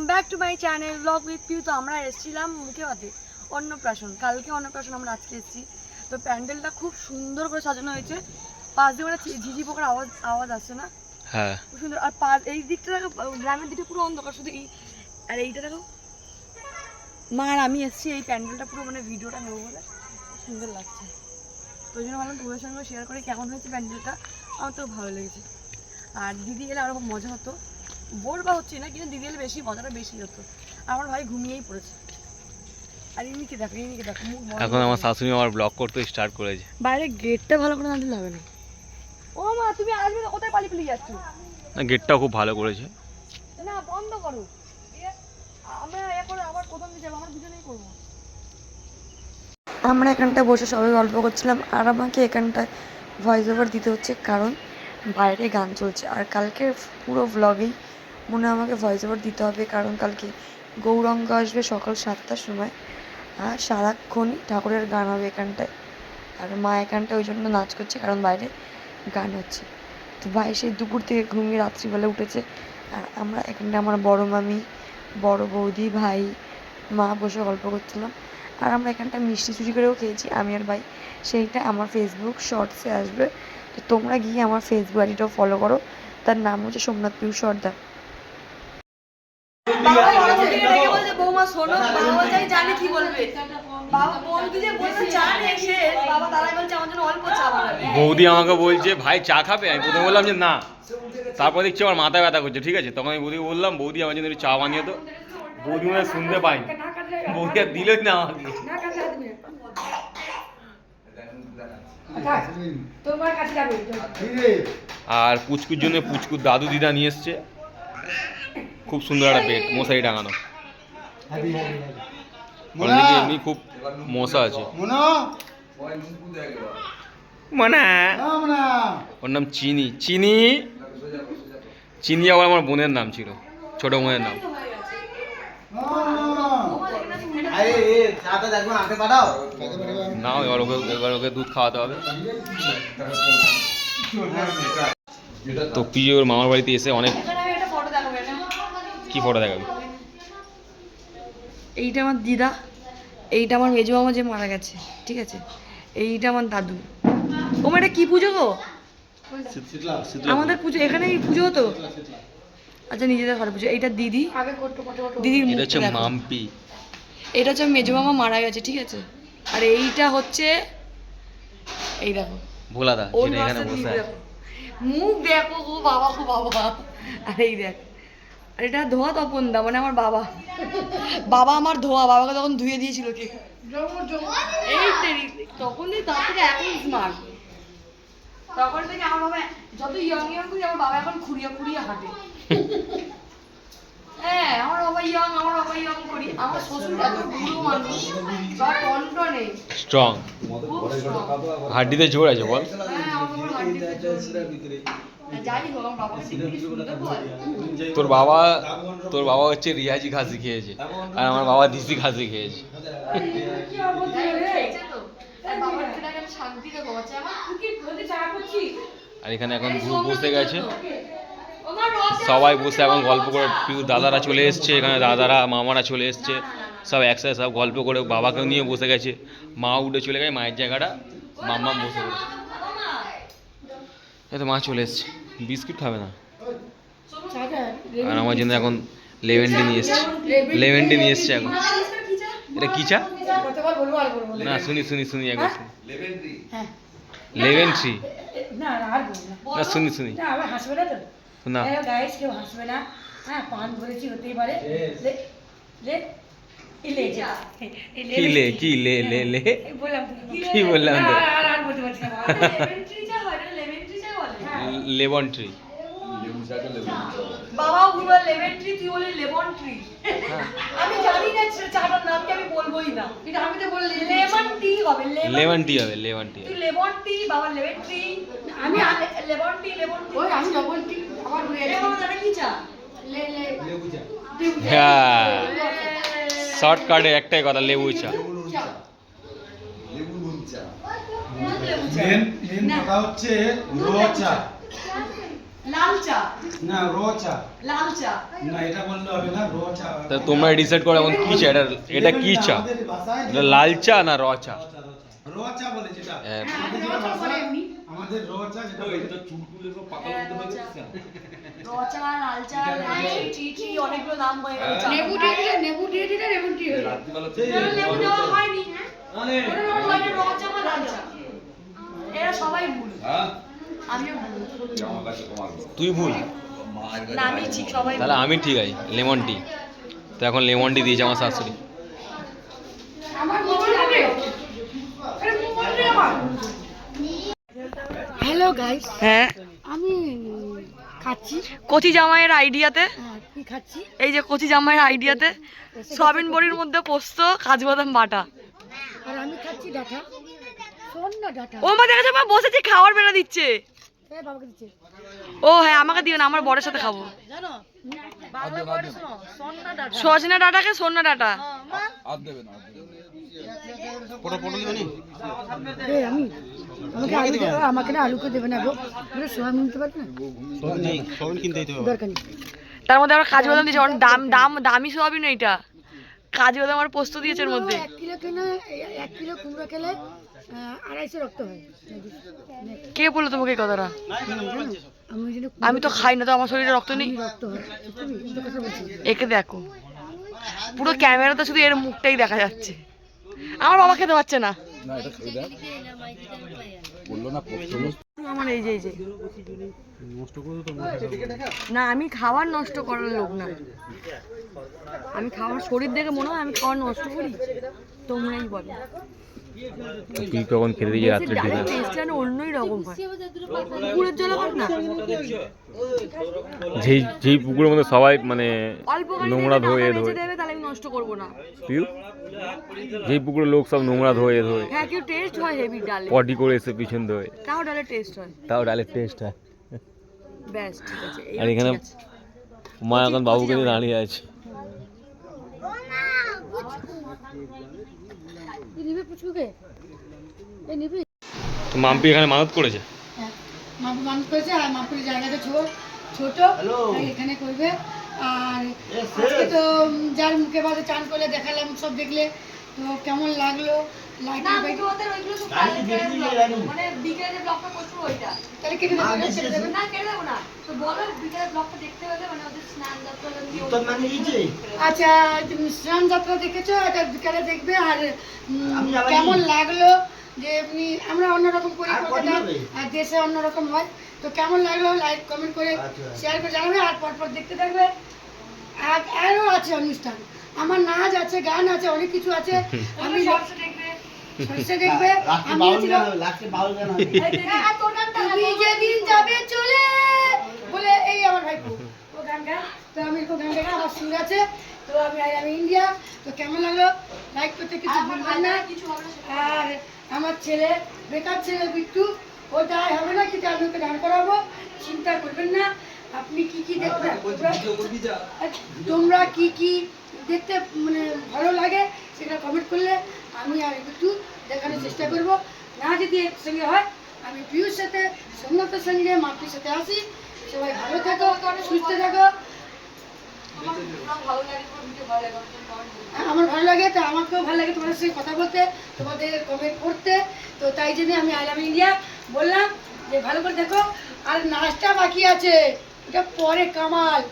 Back to my channel vlog with Piu. তো আমরা এসেছিলাম মুখে হাতে অন্নপ্রাশন, কালকে অন্নপ্রাশন, আমরা আজকে এসেছি। তো প্যান্ডেলটা খুব সুন্দর করে সাজানো হয়েছে, পাশ দিয়ে মানে ঝিঝি পোকার আওয়াজ আওয়াজ আসছে না? হ্যাঁ, খুব সুন্দর। আর এই দিকটা দেখো, গ্রামের দিকটা পুরো অন্ধকার, শুধু এই আর এইটা দেখো। মা আর আমি এসেছি এই প্যান্ডেলটা পুরো মানে ভিডিওটা নেবো বলে, সুন্দর লাগছে। তো ওই জন্য ভাবলাম তোমাদের সঙ্গে শেয়ার করে কেমন হয়েছে প্যান্ডেলটা। আমার তো ভালো লেগেছে। আর দিদি এলে আরও মজা হতো, বোর বা হচ্ছে না, কিন্তু দিদি এলে বেশি মজাটা বেশি হতো। আমার ভাই ঘুমিয়েই পড়েছে। আর ইনিকে দেখো, ইনিকে দেখো, এখন আমার শাশুড়ি আমার ব্লগ করতে স্টার্ট করেছে। বাইরে গেটটা ভালো করে না দিলে হবে না। ও মা, তুমি আসবে না, কোথায় পালিয়ে পালিয়ে যাচ্ছ? না, গেটটাও খুব ভালো করেছে। না, বন্ধ করো। আমরা এখন আবার প্রথম দিকে যাবো, আমরা দুজনেই করবো। আমরা এখানটায় বসে সবাই গল্প করছিলাম, আর আমাকে এখানটায় ভয়েস ওভার দিতে হচ্ছে কারণ বাইরে গান চলছে। আর কালকে পুরো ভ্লগেই মনে হয় আমাকে ভয়েস ওভার দিতে হবে, কারণ কালকে গৌরাঙ্গ আসবে সকাল 7টার সময়, আর সারাক্ষণই ঠাকুরের গান হবে এখানটায়। আর মা এখানটায় ওই জন্য নাচ করছে কারণ বাইরে গান হচ্ছে। তো ভাই সেই দুপুর থেকে ঘুমিয়ে রাত্রিবেলা উঠেছে। আর আমরা এখানটা আমার বড় মামি, বড় বৌদি, ভাই, মা বসে গল্প করছিলাম। আর আমরা এখানটা মিষ্টি চুরি করেও খেয়েছি আমি আর ভাই, সেইটা আমার ফেসবুক শর্টসে আসবে। তো তোমরা গিয়ে আমার ফেসবুক আইডিটাও ফলো করো, তার নাম হচ্ছে সোমনাথ পিউ সর্দার। বৌদি আমাকে বলছে ভাই চা খাবে, আমি প্রথমে বললাম যে না, তারপর দেখছি আমার মাথা ব্যথা করছে। ঠিক আছে, তখন আমি বৌদিকে বললাম বৌদি আমার জন্য একটু চা বানিয়ে তো। বৌদি মনে শুনতে পাই, বৌদি আর দিলই না আমাকে। আর পুচকুর জন্য পুচকুর দাদু দিদা নিয়ে এসছে খুব সুন্দর একটা বেড, মশারি টাঙানো। এমনি খুব মশা আছে। মানা, ওর নাম চিনি। চিনি, চিনি আবার আমার বোনের নাম ছিল, ছোট বোনের নাম। না, এবার ওকে দুধ খাওয়াতে হবে। তো পিজে ওর মামার বাড়িতে এসে অনেক কি ফটো দেখাবি? এইটা আমার দিদা, এইটা আমার মেজো মামা যে মারা গেছে, ঠিক আছে। এইটা আমার দাদু। ও এটা কি পুজো গো? আমাদের পুজো এখানেই পুজো হতো। আচ্ছা, নিজেদের ঘরে পুজো। এইটা দিদি, দিদির মুখ হচ্ছে মাম্পি। এটা হচ্ছে মেজো মামা মারা গেছে, ঠিক আছে। আর এইটা হচ্ছে এই দেখো ভোলাদা, যেটা এখানে বসে আছে। মুখ দেখো গো বাবা, গো বাবা। আর এই দেখ, আর এটা ধোয়া তপন দা, মানে আমার বাবা। বাবা আমার ধোয়া, বাবাকে তখন ধুয়ে দিয়েছিল কে? এই তখন তার থেকে এখন স্মার্ট। তখন থেকে আমার বাবা যত ইয়ং ইয়ং করি, আমার বাবা এখন খুঁড়িয়ে খুঁড়িয়ে হাঁটে। হ্যাঁ, আমার বাবা ইয়ং করি। আমার শ্বশুর এত বুড়ো মানুষ, বা টনটনে স্ট্রং, হাড্ডিতে জোর আছে বল। তোর বাবা হচ্ছে রিয়াজি খাসি খেয়েছে, আর আমার বাবা দিশি খাসি খেয়েছে। আর এখানে এখন গ্রুপ বসে গেছে, সবাই বসে এখন গল্প করে। পিউ দাদারা চলে এসছে, এখানে দাদারা মামারা চলে এসছে, সব একসাথে সব গল্প করে। বাবাকেও নিয়ে বসে গেছে, মা উঠে চলে গেছে, মায়ের জায়গাটা মাম্মা বসে গেছে। এই তো মা চলে এসছে, বিস্কিট খাবে না। আর আমার জন্য এখন লেভেন্টি নিয়ে এসছে, লেভেন্টি নিয়ে এসছে এখন। এটা কি চা? না, শুনি একবার শুনি। লেভেন্ট্রি না, শুনি না। কেউ হাসবে না, হ্যাঁ, পান ধরেছি হতেই পারে। কি বললাম লেমন ট্রি। বাবা বলল লেমন ট্রি, তুই বলি লেমন ট্রি। আমি জানি না চাটার নাম কি, আমি বলবোই না। এটা আমি তো বললি লেমন টি হবে, লেমন টি হবে, লেমন টি। তুই লেমন টি, বাবা লেমন ট্রি, আমি লেমন টি। ওই আমি লেমন টি আবার ভুলে গেছি। বাবা এটা কি চা? লেবু চা। হ্যাঁ, শর্টকাটে একটাই কথা, লেবু চা। মেন কথা হচ্ছে র চা। লাল চা না র চা লাল চা না, এটা বললে হবে না, র চা। তা তোমরা ডিসাইড করো এখন কি চা, এটা কি চা, আমাদের ভাষায় এটা লাল চা না র চা? র চা বলে যেটা, হ্যাঁ। আমাদের যেটা ভাষা, আমাদের র চা যেটা বলে। রচা লাল চা টি টি অনেকগুলো নাম হয়ে গেছে। নেবু দিয়ে দিলে লেমন টি হয়ে যাবে। লেবু দেওয়া হয়নি, হ্যাঁ ওটা নাম হয়নি রচা বা লাল চা। এরা সবাই ভুল, আমিও ভুল। তুই ভুল, না আমি ঠিক, সবাই ভুল। তাহলে আমি ঠিক আছি, লেমন টি। তো এখন লেমন টি দিয়েছে আমার শাশুড়ি। আমার মোবাইল হবে, আরে মোবাইল দে আমার। হ্যালো গাইস, হ্যাঁ আমি খাচ্ছি। কচি জামাইয়ের আইডিয়াতে, কি খাচ্ছি? এই যে কচি জামাইয়ের আইডিয়াতে সয়াবিন বড়ির মধ্যে পোস্ত, কাজু বাদাম বাটা। আর আমি খাচ্ছি ডাটা। শোন না ডাটা, ও মা দেখেছো মা বসেছি, খাওয়ার বেড়া দিচ্ছে। এই বাবাকে দিচ্ছে ও হ্যাঁ আমাকে দিও না, আমার বরের সাথে খাবো। জানো, বাংলা পড়ে শোনো, শোন না ডাটা। সজনা ডাটাকে সন্না ডাটা। মা এই আমি আমাকে আলু দেবে, আমাকে না আলুকে দেবে না গো, মানে সোয়াবিন নিতে পারবে না, সবাই কিনতেই তো দরকার নেই। তার মধ্যে আবার কাজু বাদাম দিয়েছে, অনেক দামি সোয়াবিন এইটা। কাজু বাদাম আর পোস্ত দিয়েছে এর মধ্যে। 1 কিলো কিনে 1 কিলো কুমড়ো খেলে 250 রক্ত হয়। কে বললো তোমাকে এই কথাটা? আমি ওই জন্য আমি তো খাই না, তো আমার শরীরে রক্ত নেই। রক্ত হয়, তুমি কিন্তু কথা বলছি। একে দেখো, পুরো ক্যামেরাতে শুধু এর মুখটাই দেখা যাচ্ছে। আমার বাবা খেতে পারছে না। আমার এই যে না, আমি খাবার নষ্ট করার লোক না। আমি খাবার শরীর দেখে মনে হয় আমি খাবার নষ্ট করি, তোমরাই বলো। তুই কখন খেতে দিয়েছি রাত্রে ডিনার? টেস্ট যেন অন্যই রকম হয়। পুকুরের জল আবার না, যেই পুকুরের মধ্যে সবাই মানে অল্প করে নোংরা দেবে, ধোয়ে টাকা ধোয়ে, বেঁচে দেবে, তাহলে আমি নষ্ট করবো না। তুই যেই পুকুরের লোক সব নোংরা ধোয়ে ধোয়ে হ্যাঁ, কেউ টেস্ট হয় হেভি ডালে, পটি করে এসে পিছন ধোয়ে, তাও ডালে টেস্ট হয়। তাও ডালের টেস্ট হয়। ব্যাস ঠিক আছে। আর এখানে ঠিক আছে। মা এখন বাবুকে নিয়ে দাঁড়িয়ে আছে। এই নিবে পুচকুকে, এই নিবি। তো মাম্পি এখানে মানত করেছে। মাপু মানুষ করেছে, আর মাপুর জায়গাটা ছোট, তাই এখানে করবে। আর আজকে তো যার মুখে বাজে চান করলে দেখালাম, সব দেখলে তো কেমন লাগলো, লাইক মানে বিকেলে ব্লগটা করছো ওইটা, তাহলে কেটে দেবে না, কেটে দেবো না তো বলো। বিকেলে ব্লগটা দেখতে হলে মানে ওদের স্নান যাত্রা আচ্ছা, তুমি স্নান যাত্রা দেখেছো, এটা বিকেলে দেখবে। আর কেমন লাগলো যে এমনি আমরা অন্যরকম করি কলকাতা, আর দেশে অন্যরকম হয়, তো কেমন লাগলো লাইক কমেন্ট করে শেয়ার করে জানাবে। আর পরপর দেখতে থাকবে। আর আরও আছে অনুষ্ঠান, আমার নাচ আছে, গান আছে, অনেক কিছু আছে। আমি সরষে দেখবে, তুমি যেদিন যাবে চলে বলে এই আমার ভাইপো ও গান গায়, তো আমি ও গান গাই, আমার সুর আছে। তো আমি ইন্ডিয়া। তো কেমন লাগলো লাইক করতে কিছু ভুলবেন না। আর আমার ছেলে, বেকার ছেলে বিট্টু, ও যাই হবে না, কিন্তু আমি ওকে গান করাবো, চিন্তা করবেন না। আপনি কি কি দেখবেন, তোমরা কি কি দেখতে মানে ভালো লাগে সেটা কমেন্ট করলে আমি আর একটু দেখানোর চেষ্টা করব। না যদি একসঙ্গে হয়, আমি পিউর সাথে, সোমনাথের সঙ্গে, মাপির সাথে আসি। সবাই ভালো থাকো, সুস্থ থাকো। আমার ভালো লাগে, তো আমাকেও ভালো লাগে তোমাদের সঙ্গে কথা বলতে, তোমাদের কমেন্ট করতে। তো তাই জন্য আমি আই লাভ ইন্ডিয়া বললাম যে ভালো করে দেখো। আর নাচটা বাকি আছে, এটা পরে কামাল,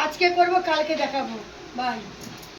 আজকে করবো, কালকে দেখাবো। বাই।